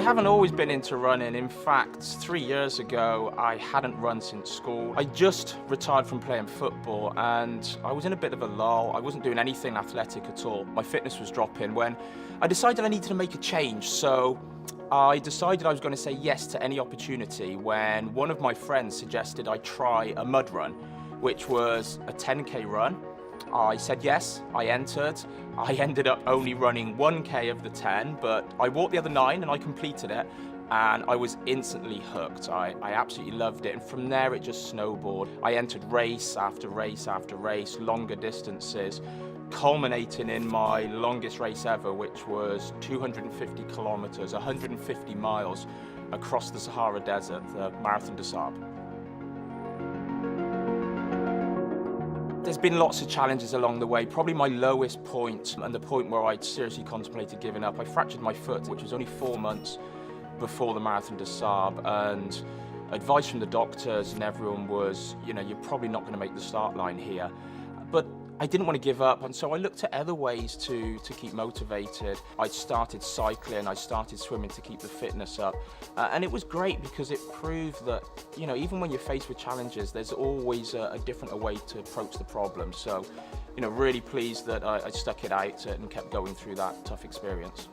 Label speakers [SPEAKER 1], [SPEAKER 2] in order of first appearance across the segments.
[SPEAKER 1] haven't always been into running. In fact, 3 years ago, I hadn't run since school. I just retired from playing football and I was in a bit of a lull. I wasn't doing anything athletic at all. My fitness was dropping when I decided I needed to make a change. So I decided I was going to say yes to any opportunity when one of my friends suggested I try a mud run, which was a 10K run. I said yes, I entered. I ended up only running 1K of the 10, but I walked the other 9 and I completed it, and I was instantly hooked. I absolutely loved it, and from there it just snowballed. I entered race after race after race, longer distances, culminating in my longest race ever, which was 250 kilometers, 150 miles across the Sahara Desert, the Marathon des Sables. There's been lots of challenges along the way. Probably my lowest point, and the point where I'd seriously contemplated giving up, I fractured my foot, which was only 4 months before the Marathon des Sables, and advice from the doctors and everyone was, you know, you're probably not going to make the start line here. But I didn't want to give up, and so I looked at other ways to keep motivated. I started cycling, I started swimming to keep the fitness up, and it was great because it proved that, you know, even when you're faced with challenges, there's always a different way to approach the problem. So, you know, really pleased that I stuck it out and kept going through that tough experience.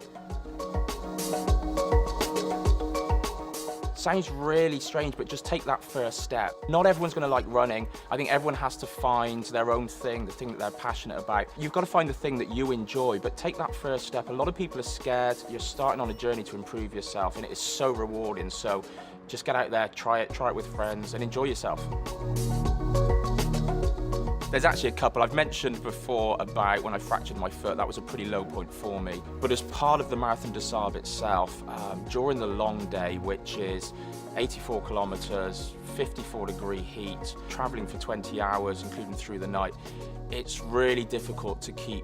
[SPEAKER 1] Sounds really strange, but just take that first step. Not everyone's going to like running. I think everyone has to find their own thing, the thing that they're passionate about. You've got to find the thing that you enjoy, but take that first step. A lot of people are scared. You're starting on a journey to improve yourself, and it is so rewarding. So just get out there, try it with friends, and enjoy yourself. There's actually a couple. I've mentioned before about when I fractured my foot. That was a pretty low point for me. But as part of the Marathon des Sables itself, during the long day, which is 84 kilometers, 54-degree heat, traveling for 20 hours, including through the night, it's really difficult to keep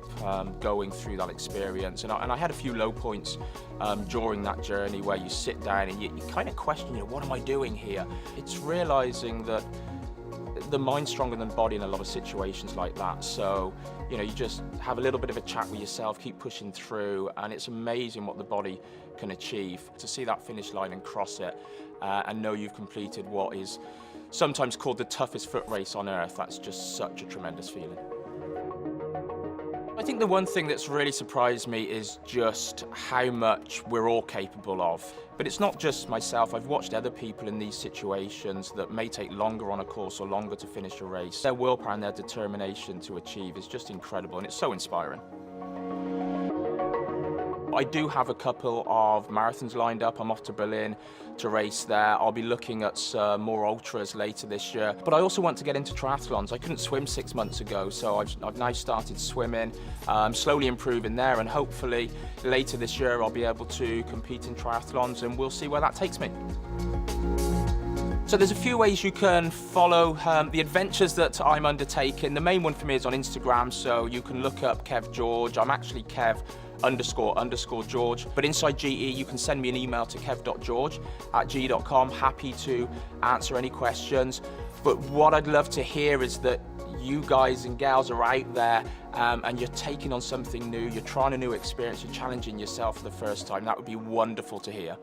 [SPEAKER 1] going through that experience. And I had a few low points during that journey where you sit down and you kind of question, you know, what am I doing here? It's realizing that the mind's stronger than the body in a lot of situations like that. So, you know, you just have a little bit of a chat with yourself, keep pushing through, and it's amazing what the body can achieve. To see that finish line and cross it and know you've completed what is sometimes called the toughest foot race on earth, that's just such a tremendous feeling. I think the one thing that's really surprised me is just how much we're all capable of. But it's not just myself. I've watched other people in these situations that may take longer on a course or longer to finish a race. Their willpower and their determination to achieve is just incredible, and it's so inspiring. I do have a couple of marathons lined up. I'm off to Berlin to race there. I'll be looking at some more ultras later this year. But I also want to get into triathlons. I couldn't swim 6 months ago, so I've now started swimming, slowly improving there, and hopefully later this year I'll be able to compete in triathlons, and we'll see where that takes me. So there's a few ways you can follow the adventures that I'm undertaking. The main one for me is on Instagram, so you can look up Kev George. I'm actually Kev__George. But inside GE, you can send me an email to kev.george@ge.com. Happy to answer any questions. But what I'd love to hear is that you guys and gals are out there and you're taking on something new, you're trying a new experience, you're challenging yourself for the first time. That would be wonderful to hear.